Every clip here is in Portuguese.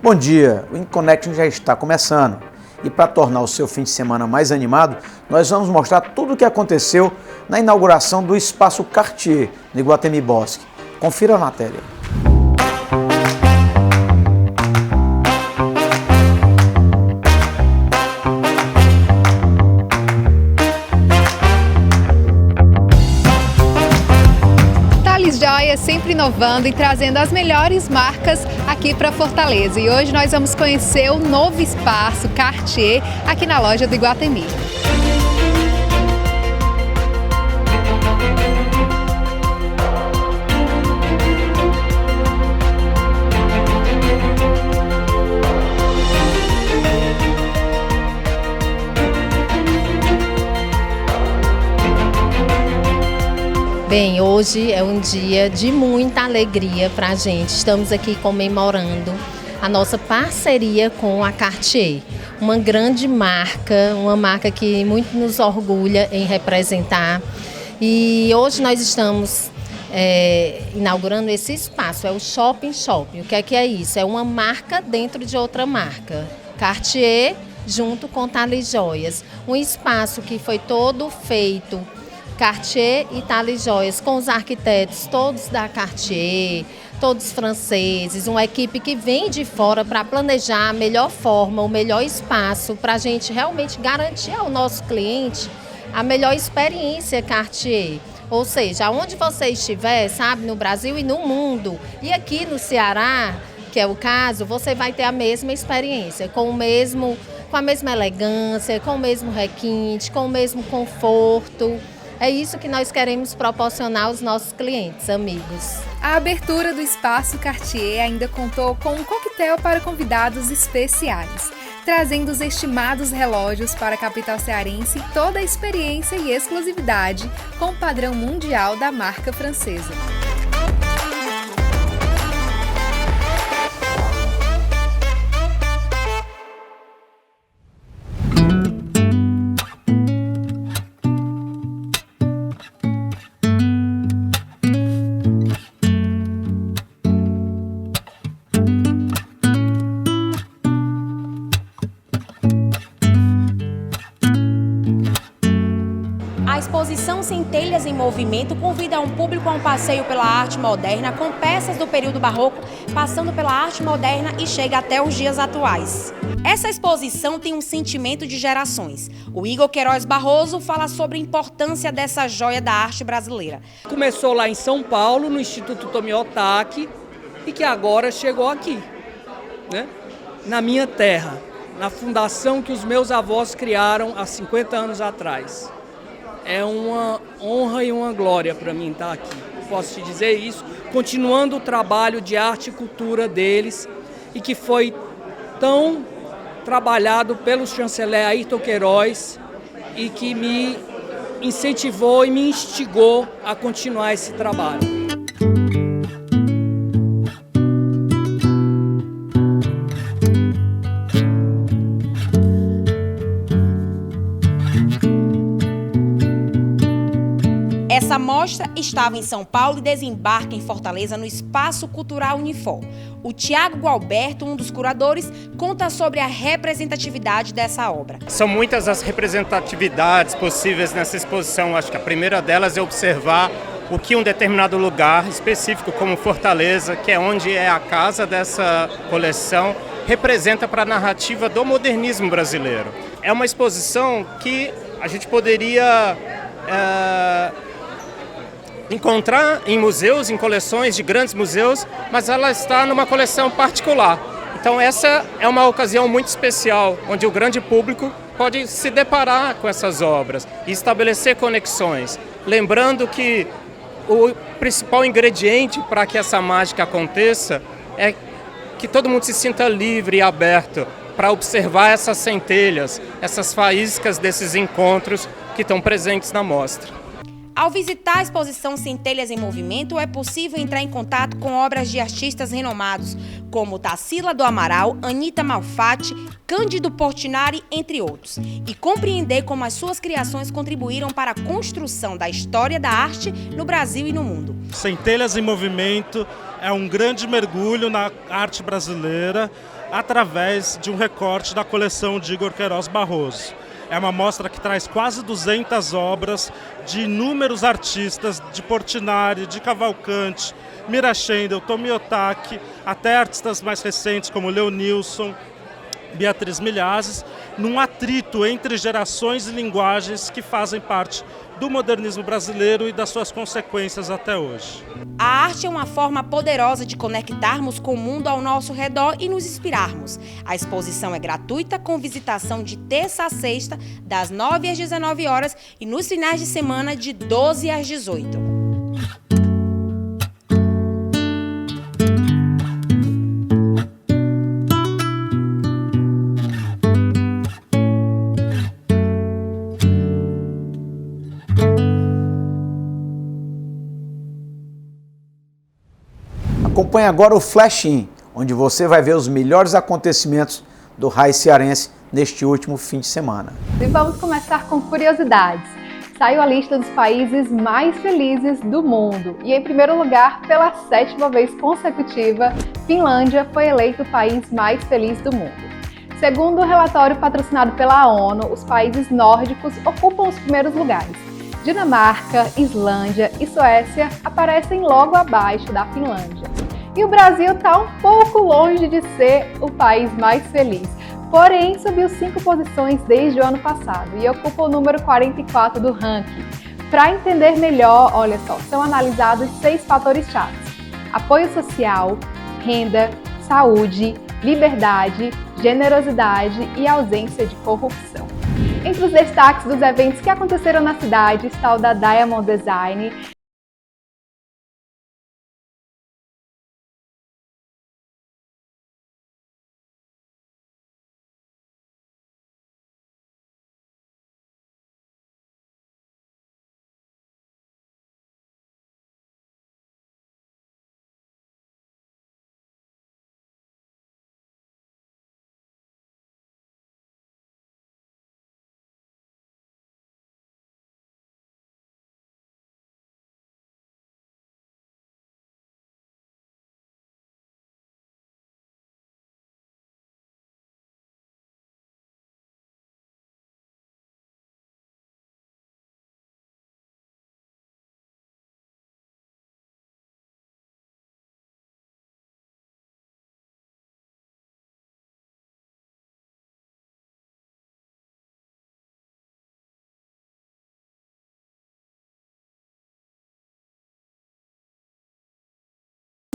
Bom dia, o InConnection já está começando e para tornar o seu fim de semana mais animado, nós vamos mostrar tudo o que aconteceu na inauguração do Espaço Cartier no Iguatemi Bosque. Confira a matéria. Joia, sempre inovando e trazendo as melhores marcas aqui para Fortaleza. E hoje nós vamos conhecer o novo espaço Cartier aqui na loja do Iguatemi. Bem, hoje é um dia de muita alegria para a gente. Estamos aqui comemorando a nossa parceria com a Cartier, uma grande marca, uma marca que muito nos orgulha em representar. E hoje nós estamos inaugurando esse espaço, é o Shopping Shopping. O que é isso? É uma marca dentro de outra marca. Cartier junto com Thalis Joias, um espaço que foi todo feito Cartier e Thalis Joias, com os arquitetos todos da Cartier, todos franceses, uma equipe que vem de fora para planejar a melhor forma, o melhor espaço, para a gente realmente garantir ao nosso cliente a melhor experiência Cartier. Ou seja, onde você estiver, sabe, no Brasil e no mundo, e aqui no Ceará, que é o caso, você vai ter a mesma experiência, com a mesma elegância, com o mesmo requinte, com o mesmo conforto. É isso que nós queremos proporcionar aos nossos clientes, amigos. A abertura do Espaço Cartier ainda contou com um coquetel para convidados especiais, trazendo os estimados relógios para a capital cearense e toda a experiência e exclusividade com o padrão mundial da marca francesa. A exposição Centelhas em Movimento convida um público a um passeio pela arte moderna com peças do período barroco, passando pela arte moderna e chega até os dias atuais. Essa exposição tem um sentimento de gerações. O Igor Queiroz Barroso fala sobre a importância dessa joia da arte brasileira. Começou lá em São Paulo, no Instituto Tomiotaki, e que agora chegou aqui, né? Na minha terra, na fundação que os meus avós criaram há 50 anos atrás. É uma honra e uma glória para mim estar aqui. Posso te dizer isso, continuando o trabalho de arte e cultura deles e que foi tão trabalhado pelo chanceler Ayrton Queiroz e que me incentivou e me instigou a continuar esse trabalho. Essa mostra estava em São Paulo e desembarca em Fortaleza no Espaço Cultural Unifor. O Tiago Gualberto, um dos curadores, conta sobre a representatividade dessa obra. São muitas as representatividades possíveis nessa exposição. Acho que a primeira delas é observar o que um determinado lugar específico, como Fortaleza, que é onde é a casa dessa coleção, representa para a narrativa do modernismo brasileiro. É uma exposição que a gente poderia encontrar em museus, em coleções de grandes museus, mas ela está numa coleção particular. Então essa é uma ocasião muito especial, onde o grande público pode se deparar com essas obras e estabelecer conexões. Lembrando que o principal ingrediente para que essa mágica aconteça é que todo mundo se sinta livre e aberto para observar essas centelhas, essas faíscas desses encontros que estão presentes na mostra. Ao visitar a exposição Centelhas em Movimento, é possível entrar em contato com obras de artistas renomados, como Tarsila do Amaral, Anita Malfatti, Cândido Portinari, entre outros, e compreender como as suas criações contribuíram para a construção da história da arte no Brasil e no mundo. Centelhas em Movimento é um grande mergulho na arte brasileira através de um recorte da coleção de Igor Queiroz Barroso. É uma mostra que traz quase 200 obras de inúmeros artistas, de Portinari, de Cavalcante, Mira Schendel, Tomio Otaki, até artistas mais recentes como Leonilson, Beatriz Milhazes, num atrito entre gerações e linguagens que fazem parte do modernismo brasileiro e das suas consequências até hoje. A arte é uma forma poderosa de conectarmos com o mundo ao nosso redor e nos inspirarmos. A exposição é gratuita, com visitação de terça a sexta, das 9 às 19 horas e nos finais de semana, de 12 às 18. Acompanhe agora o Flash In, onde você vai ver os melhores acontecimentos do raio cearense neste último fim de semana. E vamos começar com curiosidades. Saiu a lista dos países mais felizes do mundo e, em primeiro lugar, pela 7ª vez consecutiva, Finlândia foi eleito o país mais feliz do mundo. Segundo o relatório patrocinado pela ONU, os países nórdicos ocupam os primeiros lugares. Dinamarca, Islândia e Suécia aparecem logo abaixo da Finlândia. E o Brasil está um pouco longe de ser o país mais feliz, porém subiu 5 posições desde o ano passado e ocupa o número 44 do ranking. Para entender melhor, olha só, são analisados 6 fatores-chave: apoio social, renda, saúde, liberdade, generosidade e ausência de corrupção. Entre os destaques dos eventos que aconteceram na cidade está o da Diamond Design.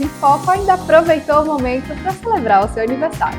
E Foco ainda aproveitou o momento para celebrar o seu aniversário.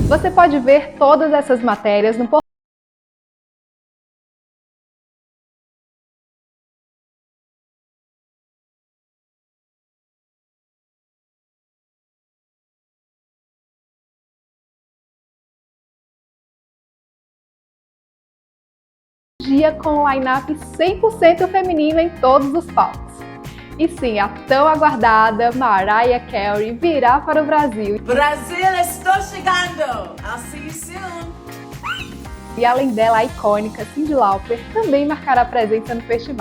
Você pode ver todas essas matérias no portal dia com um line-up 100% feminino em todos os palcos. E sim, a tão aguardada Mariah Carey virá para o Brasil. Brasil, estou chegando! I'll see you soon! E além dela, a icônica Cyndi Lauper também marcará presença no festival.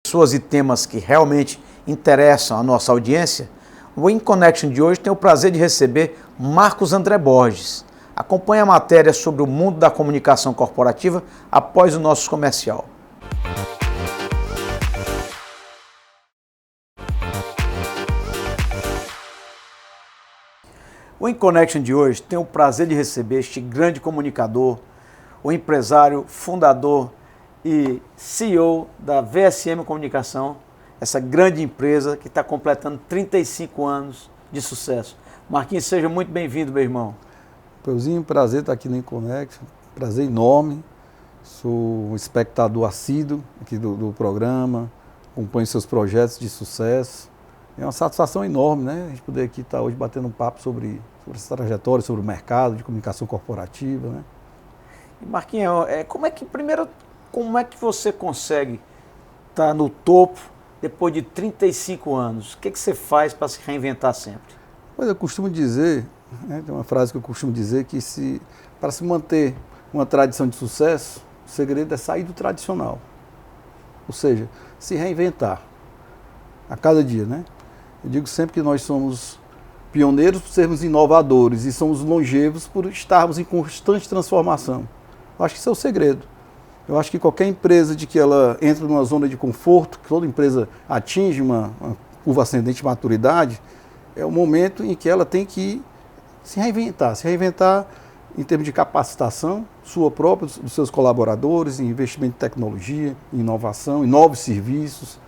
Pessoas e temas que realmente interessam a nossa audiência, o In Connection de hoje tem o prazer de receber Marcos André Borges, Acompanhe a matéria sobre o mundo da comunicação corporativa após o nosso comercial. O InConnection de hoje tem o prazer de receber este grande comunicador, o empresário, fundador e CEO da VSM Comunicação, essa grande empresa que está completando 35 anos de sucesso. Marquinhos, seja muito bem-vindo, meu irmão. Peuzinho, prazer estar aqui no InConnection, prazer enorme. Sou um espectador assíduo aqui do programa, acompanho seus projetos de sucesso. É uma satisfação enorme, né? A gente poder aqui estar hoje batendo um papo sobre essa trajetória, sobre o mercado de comunicação corporativa, né? E Marquinhos, como é que você consegue estar no topo depois de 35 anos? O que você faz para se reinventar sempre? Pois eu costumo dizer, né, tem uma frase que eu costumo dizer que para se manter uma tradição de sucesso, o segredo é sair do tradicional. Ou seja, se reinventar a cada dia, né? Eu digo sempre que nós somos pioneiros por sermos inovadores e somos longevos por estarmos em constante transformação. Eu acho que esse é o segredo. Eu acho que qualquer empresa de que ela entra numa zona de conforto, que toda empresa atinge uma curva ascendente de maturidade, é o momento em que ela tem que se reinventar em termos de capacitação, sua própria, dos seus colaboradores, em investimento em tecnologia, em inovação, em novos serviços.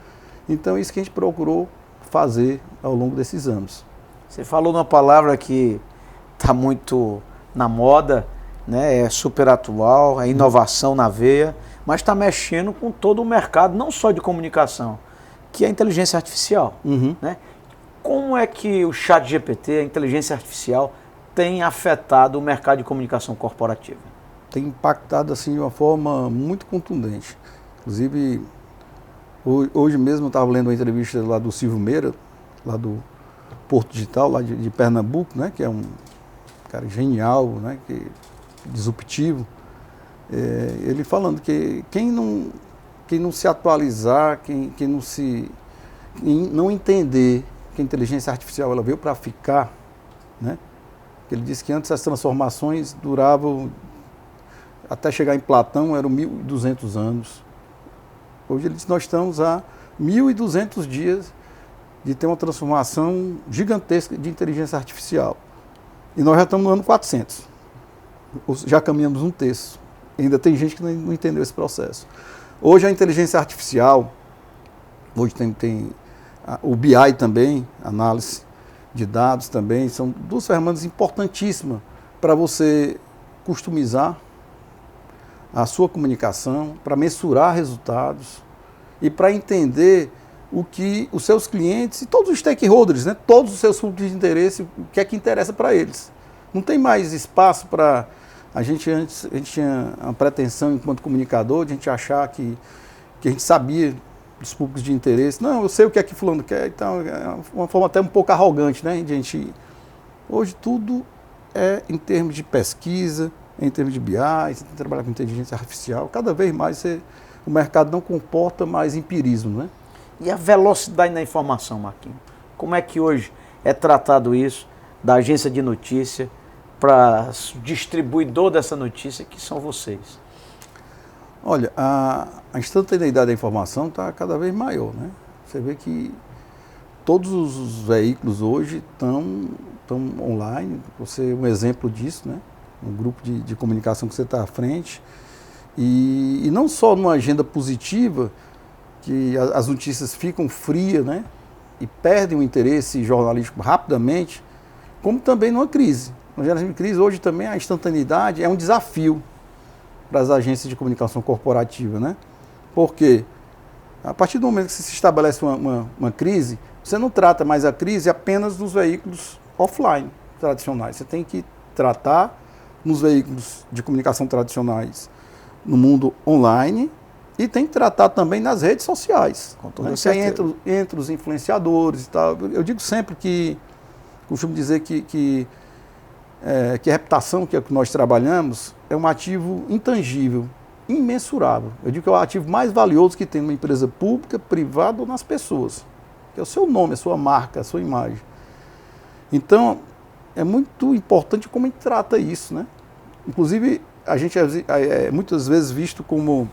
Então é isso que a gente procurou fazer ao longo desses anos. Você falou numa palavra que está muito na moda, né? É super atual, é inovação na veia, mas está mexendo com todo o mercado, não só de comunicação, que é a inteligência artificial. Né? Como é que o ChatGPT, a inteligência artificial, tem afetado o mercado de comunicação corporativa? Tem impactado assim, de uma forma muito contundente. Inclusive, hoje mesmo eu estava lendo uma entrevista lá do Silvio Meira, lá do Porto Digital, lá de Pernambuco, né, que é um cara genial, né, disruptivo. Ele falando que quem não se atualizar, quem não entender que a inteligência artificial ela veio para ficar, né? Ele disse que antes as transformações duravam, até chegar em Platão, eram 1.200 anos. Hoje ele diz que nós estamos há 1.200 dias de ter uma transformação gigantesca de inteligência artificial. E nós já estamos no ano 400. Já caminhamos um terço. Ainda tem gente que não entendeu esse processo. Hoje a inteligência artificial, hoje tem o BI também, análise de dados também, são duas ferramentas importantíssimas para você customizar a sua comunicação, para mensurar resultados e para entender o que os seus clientes e todos os stakeholders, né, todos os seus pontos de interesse, o que é que interessa para eles. Não tem mais espaço para... A gente tinha a pretensão, enquanto comunicador, de a gente achar que a gente sabia dos públicos de interesse. Não, eu sei o que é que fulano quer, então é uma forma até um pouco arrogante, né? Hoje tudo é em termos de pesquisa, em termos de BI, você tem que trabalhar com inteligência artificial, cada vez mais o mercado não comporta mais empirismo, né? E a velocidade da informação, Marquinhos? Como é que hoje é tratado isso da agência de notícia para distribuidor dessa notícia, que são vocês? Olha, a instantaneidade da informação está cada vez maior, né? Você vê que todos os veículos hoje estão online. Você é um exemplo disso, né? Um grupo de comunicação que você está à frente. E não só numa agenda positiva, que as notícias ficam frias, né? E perdem o interesse jornalístico rapidamente, como também numa crise. Na geração de crise, hoje também a instantaneidade é um desafio para as agências de comunicação corporativa, né? Porque a partir do momento que se estabelece uma crise, você não trata mais a crise apenas nos veículos offline tradicionais. Você tem que tratar nos veículos de comunicação tradicionais no mundo online e tem que tratar também nas redes sociais. Com toda certeza. Entre os influenciadores e tal. Eu digo sempre que, costumo dizer que a reputação que nós trabalhamos é um ativo intangível, imensurável. Eu digo que é o ativo mais valioso que tem numa empresa pública, privada ou nas pessoas. Que é o seu nome, a sua marca, a sua imagem. Então, é muito importante como a gente trata isso, né? Inclusive, a gente é muitas vezes visto como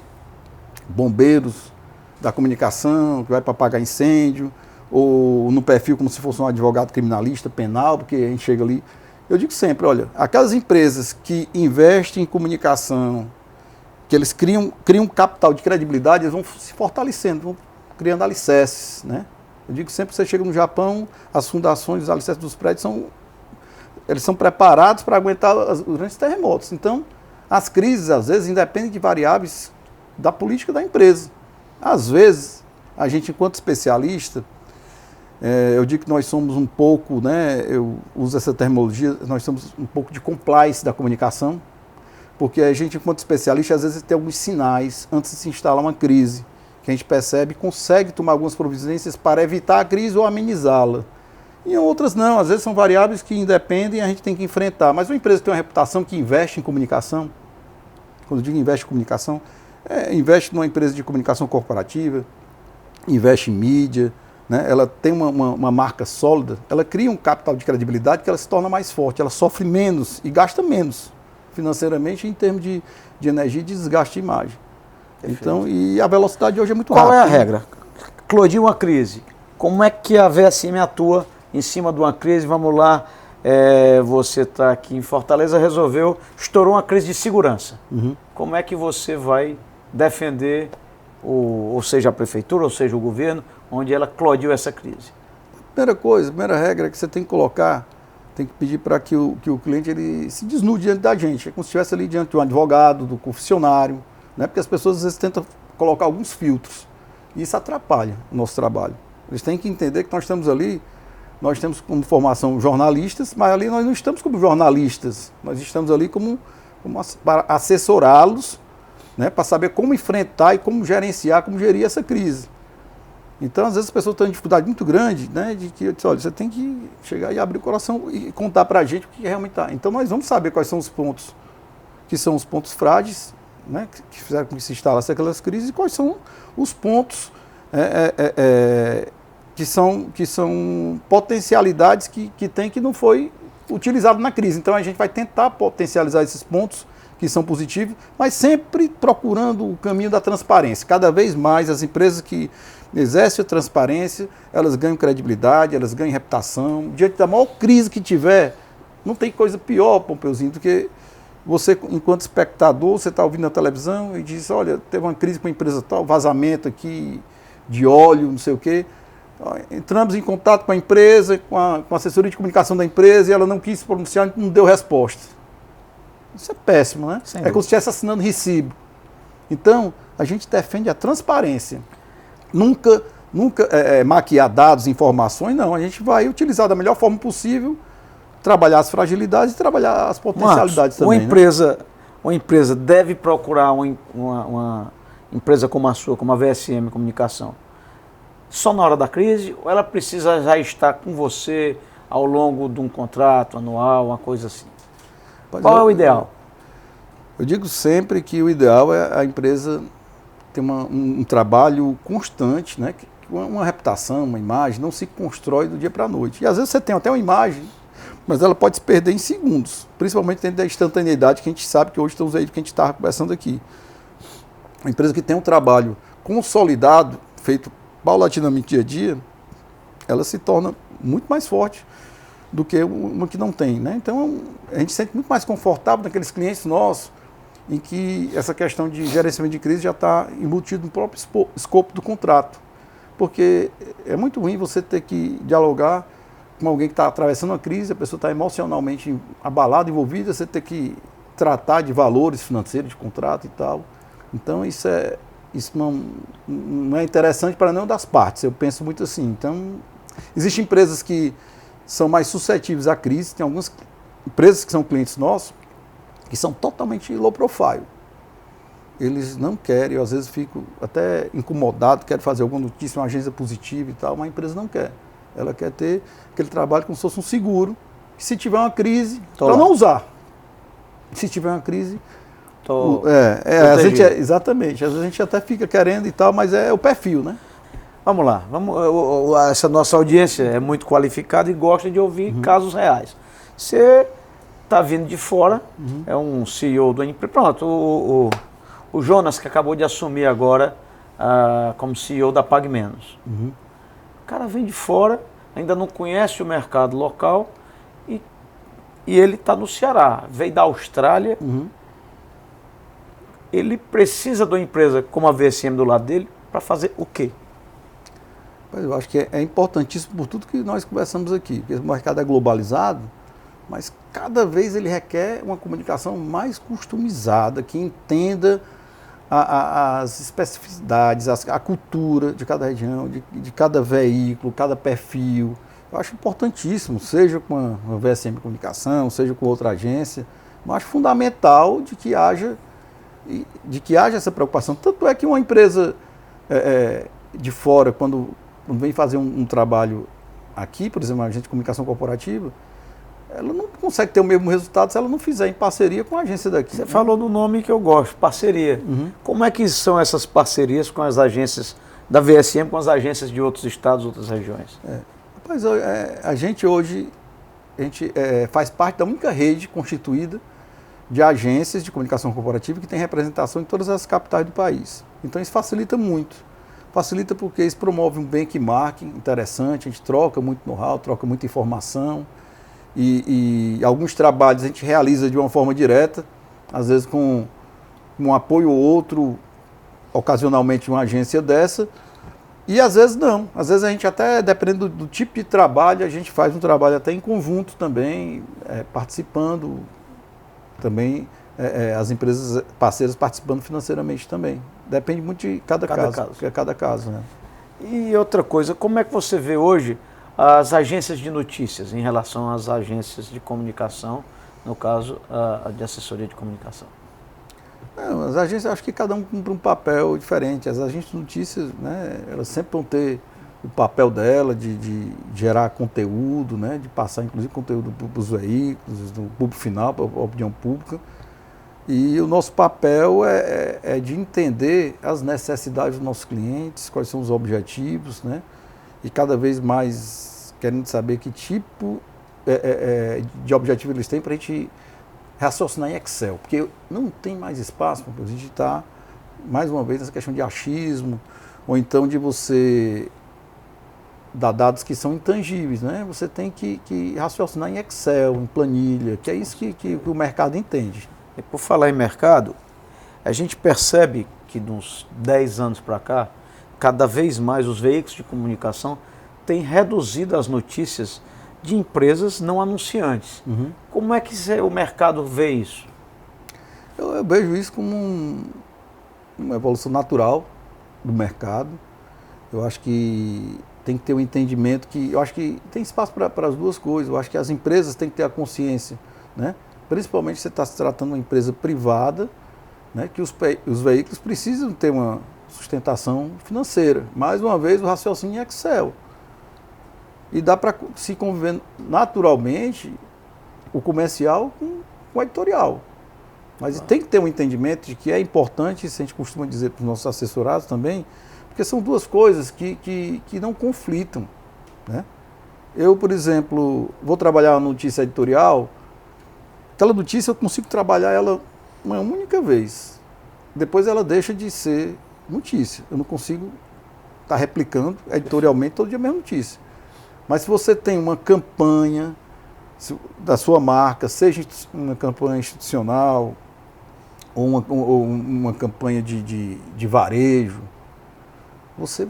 bombeiros da comunicação, que vai para apagar incêndio, ou no perfil como se fosse um advogado criminalista, penal, porque a gente chega ali. Eu digo sempre, olha, aquelas empresas que investem em comunicação, que eles criam um capital de credibilidade, eles vão se fortalecendo, vão criando alicerces, né? Eu digo sempre, você chega no Japão, as fundações, os alicerces dos prédios eles são preparados para aguentar os grandes terremotos. Então, as crises, às vezes, independem de variáveis da política da empresa. Às vezes, a gente, enquanto especialista, eu digo que nós somos um pouco, né, eu uso essa terminologia, nós somos um pouco de compliance da comunicação, porque a gente, enquanto especialista, às vezes tem alguns sinais antes de se instalar uma crise, que a gente percebe e consegue tomar algumas providências para evitar a crise ou amenizá-la. E outras não, às vezes são variáveis que independem e a gente tem que enfrentar. Mas uma empresa que tem uma reputação que investe em comunicação, quando eu digo investe em comunicação, investe numa empresa de comunicação corporativa, investe em mídia, né? Ela tem uma marca sólida, ela cria um capital de credibilidade que ela se torna mais forte, ela sofre menos e gasta menos financeiramente em termos de energia e de desgaste de imagem. Então, e a velocidade hoje é muito rápida. Qual é a regra? Eclodiu uma crise. Como é que a VSM atua em cima de uma crise? Vamos lá, você está aqui em Fortaleza, estourou uma crise de segurança. Uhum. Como é que você vai defender, ou seja, a prefeitura, ou seja, o governo, onde ela eclodiu essa crise? Primeira regra é que você tem que colocar, tem que pedir para que o cliente ele se desnude diante da gente. É como se estivesse ali diante de um advogado, do confessionário, né? Porque as pessoas às vezes tentam colocar alguns filtros e isso atrapalha o nosso trabalho. Eles têm que entender que nós estamos ali, nós temos como formação jornalistas, mas ali nós não estamos como jornalistas, nós estamos ali para assessorá-los, né? Para saber como enfrentar e como gerenciar, como gerir essa crise. Então, às vezes as pessoas têm uma dificuldade muito grande, né? De que, olha, você tem que chegar e abrir o coração e contar para a gente o que realmente está. Então, nós vamos saber quais são os pontos que são os pontos frágeis, né, que fizeram com que se instalasse aquelas crises, e quais são os pontos que são potencialidades que tem que não foi utilizado na crise. Então a gente vai tentar potencializar esses pontos que são positivos, mas sempre procurando o caminho da transparência. Cada vez mais as empresas que exercem a transparência, elas ganham credibilidade, elas ganham reputação. Diante da maior crise que tiver, não tem coisa pior, Pompeuzinho, do que você, enquanto espectador, você está ouvindo na televisão e diz, olha, teve uma crise com a empresa tal, vazamento aqui de óleo, não sei o quê. Entramos em contato com a empresa, com a assessoria de comunicação da empresa, e ela não quis se pronunciar, não deu resposta. Isso é péssimo, né? É como se estivesse assinando recibo. Então, a gente defende a transparência. Nunca maquiar dados, informações, não. A gente vai utilizar da melhor forma possível, trabalhar as fragilidades e trabalhar as potencialidades também. Uma empresa deve procurar uma empresa como a sua, como a VSM Comunicação, só na hora da crise, ou ela precisa já estar com você ao longo de um contrato anual, uma coisa assim? Qual é o ideal? Eu digo sempre que o ideal é a empresa ter um trabalho constante, né? Uma reputação, uma imagem, não se constrói do dia para a noite. E às vezes você tem até uma imagem, mas ela pode se perder em segundos, principalmente dentro da instantaneidade que a gente sabe que hoje estamos aí, que a gente estava conversando aqui. Uma empresa que tem um trabalho consolidado, feito paulatinamente dia a dia, ela se torna muito mais forte do que uma que não tem, né? Então, a gente se sente muito mais confortável naqueles clientes nossos, em que essa questão de gerenciamento de crise já está embutido no próprio escopo do contrato. Porque é muito ruim você ter que dialogar com alguém que está atravessando uma crise, a pessoa está emocionalmente abalada, envolvida, você ter que tratar de valores financeiros de contrato e tal. Então, isso não é interessante para nenhuma das partes, eu penso muito assim. Então, existem empresas que são mais suscetíveis à crise, tem algumas empresas que são clientes nossos, que são totalmente low profile. Eles não querem, eu às vezes fico até incomodado, quero fazer alguma notícia, uma agência positiva e tal, mas a empresa não quer. Ela quer ter aquele trabalho como se fosse um seguro, que se tiver uma crise, para não usar. Se tiver uma crise... exatamente. Às vezes a gente até fica querendo e tal, mas é o perfil, né? Vamos lá. Essa nossa audiência é muito qualificada e gosta de ouvir casos reais. Você está vindo de fora, é um CEO da empresa. Pronto, o Jonas, que acabou de assumir agora como CEO da Pague Menos. O cara vem de fora, ainda não conhece o mercado local e ele está no Ceará, veio da Austrália. Ele precisa de uma empresa como a VSM do lado dele para fazer o quê? Eu acho que é importantíssimo por tudo que nós conversamos aqui, porque o mercado é globalizado, mas cada vez ele requer uma comunicação mais customizada, que entenda as especificidades, a cultura de cada região, de cada veículo, cada perfil. Eu acho importantíssimo, seja com a VSM Comunicação, seja com outra agência, mas acho fundamental de que haja essa preocupação. Tanto é que uma empresa de fora, quando vem fazer um trabalho aqui, por exemplo, uma agência de comunicação corporativa, ela não consegue ter o mesmo resultado se ela não fizer em parceria com a agência daqui. Você falou do nome que eu gosto, parceria. Como é que são essas parcerias com as agências da VSM, com as agências de outros estados, outras regiões? Rapaz, a gente hoje faz parte da única rede constituída de agências de comunicação corporativa que tem representação em todas as capitais do país. Então isso facilita muito. Facilita porque isso promove um benchmarking interessante, a gente troca muito know-how, troca muita informação e alguns trabalhos a gente realiza de uma forma direta, às vezes com um apoio ou outro, ocasionalmente uma agência dessa, e às vezes não. Às vezes a gente até, dependendo do tipo de trabalho, a gente faz um trabalho até em conjunto também, participando também, as empresas parceiras participando financeiramente também. Depende muito de cada caso. Né? E outra coisa, como é que você vê hoje as agências de notícias em relação às agências de comunicação, no caso, a de assessoria de comunicação? As agências, acho que cada um cumpre um papel diferente. As agências de notícias, né, elas sempre vão ter o papel dela de gerar conteúdo, né, de passar inclusive conteúdo para os veículos, do público final, para a opinião pública. E o nosso papel é de entender as necessidades dos nossos clientes, quais são os objetivos, né, e cada vez mais querendo saber que tipo de objetivo eles têm para a gente raciocinar em Excel, porque não tem mais espaço para a gente estar, mais uma vez, nessa questão de achismo, ou então de você dar dados que são intangíveis, né? Você tem que raciocinar em Excel, em planilha, que é isso que o mercado entende. E por falar em mercado, a gente percebe que nos 10 anos para cá, cada vez mais os veículos de comunicação têm reduzido as notícias de empresas não anunciantes. Como é que o mercado vê isso? Eu vejo isso como uma evolução natural do mercado. Eu acho que tem que ter um entendimento eu acho que tem espaço para as duas coisas. Eu acho que as empresas têm que ter a consciência, né? Principalmente se você está se tratando de uma empresa privada, né? Que os veículos precisam ter uma sustentação financeira. Mais uma vez, o raciocínio em Excel. E dá para se conviver naturalmente o comercial com o editorial. Mas tem que ter um entendimento de que é importante, isso a gente costuma dizer para os nossos assessorados também, porque são duas coisas que não conflitam, né? Eu, por exemplo, vou trabalhar uma notícia editorial, aquela notícia eu consigo trabalhar ela uma única vez. Depois ela deixa de ser notícia. Eu não consigo estar replicando editorialmente todo dia a mesma notícia. Mas se você tem uma campanha da sua marca, seja uma campanha institucional ou uma campanha de varejo, você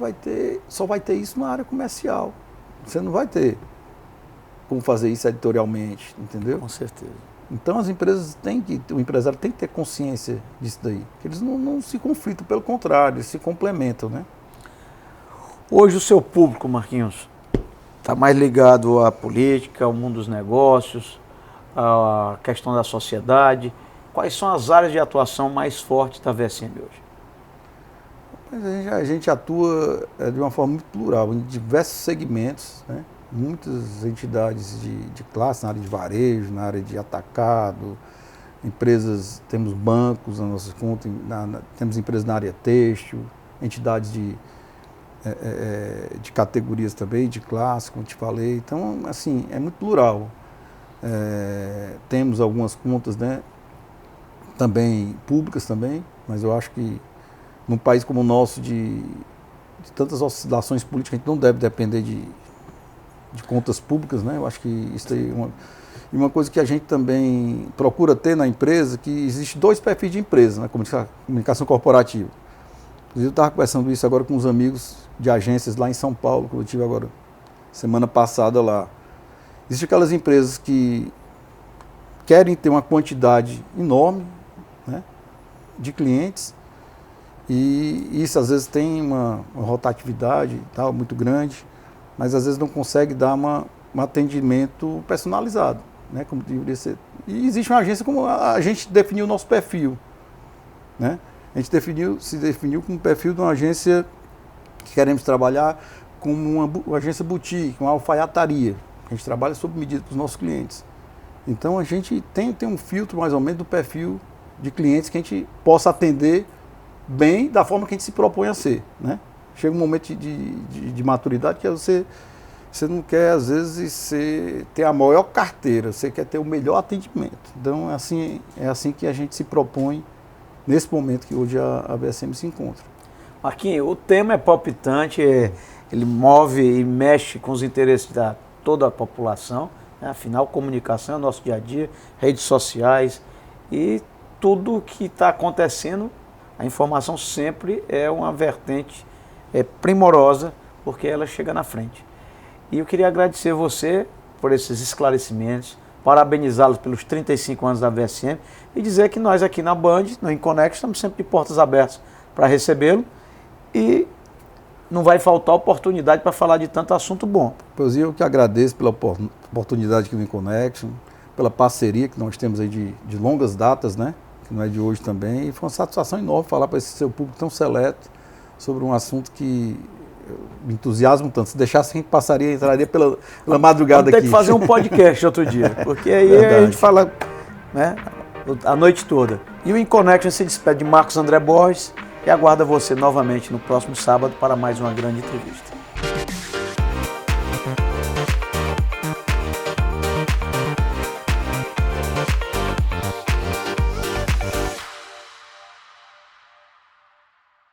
só vai ter isso na área comercial. Você não vai ter como fazer isso editorialmente, entendeu? Com certeza. Então as empresas o empresário tem que ter consciência disso daí. Que eles não se conflitam, pelo contrário, eles se complementam, né? Hoje o seu público, Marquinhos, está mais ligado à política, ao mundo dos negócios, à questão da sociedade. Quais são as áreas de atuação mais fortes da VSM hoje? A gente atua de uma forma muito plural, em diversos segmentos, né? Muitas entidades de classe, na área de varejo, na área de atacado, empresas, temos bancos na nossa conta, temos empresas na área têxtil, entidades de categorias também, de classe, como te falei. Então, assim, é muito plural. Temos algumas contas, né, também públicas também, mas eu acho que num país como o nosso, de tantas oscilações políticas, a gente não deve depender de contas públicas, né? Eu acho que isso aí é uma coisa que a gente também procura ter na empresa, que existe 2 perfis de empresa, na comunicação corporativa. Inclusive eu estava conversando isso agora com uns amigos de agências lá em São Paulo, que eu tive agora semana passada lá. Existem aquelas empresas que querem ter uma quantidade enorme, né, de clientes, e isso às vezes tem uma rotatividade tal, muito grande, mas às vezes não consegue dar um atendimento personalizado, né, como deveria ser. E existe uma agência como a gente definiu o nosso perfil, né? A gente se definiu como perfil de uma agência que queremos trabalhar como uma agência boutique, uma alfaiataria. A gente trabalha sob medida para os nossos clientes. Então a gente tem um filtro mais ou menos do perfil de clientes que a gente possa atender bem da forma que a gente se propõe a ser, né? Chega um momento de maturidade que você não quer, às vezes, ter a maior carteira, você quer ter o melhor atendimento. Então é assim que a gente se propõe nesse momento que hoje a VSM se encontra. Marquinhos, o tema é palpitante, ele move e mexe com os interesses de toda a população, né? Afinal, comunicação é o nosso dia a dia, redes sociais e tudo que está acontecendo, a informação sempre é uma vertente primorosa, porque ela chega na frente. E eu queria agradecer você por esses esclarecimentos, parabenizá-los pelos 35 anos da VSM e dizer que nós aqui na Band, no Inconect, estamos sempre de portas abertas para recebê-lo e não vai faltar oportunidade para falar de tanto assunto bom. Pois eu que agradeço pela oportunidade aqui no Inconnection, pela parceria que nós temos aí de longas datas, né? Que não é de hoje também, e foi uma satisfação enorme falar para esse seu público tão seleto sobre um assunto que me entusiasma tanto. Se deixasse, a gente entraria pela madrugada aqui. Vamos ter que fazer um podcast outro dia, porque aí verdade. A gente fala, né, a noite toda. E o Inconnection se despede de Marcos André Borges e aguarda você novamente no próximo sábado para mais uma grande entrevista.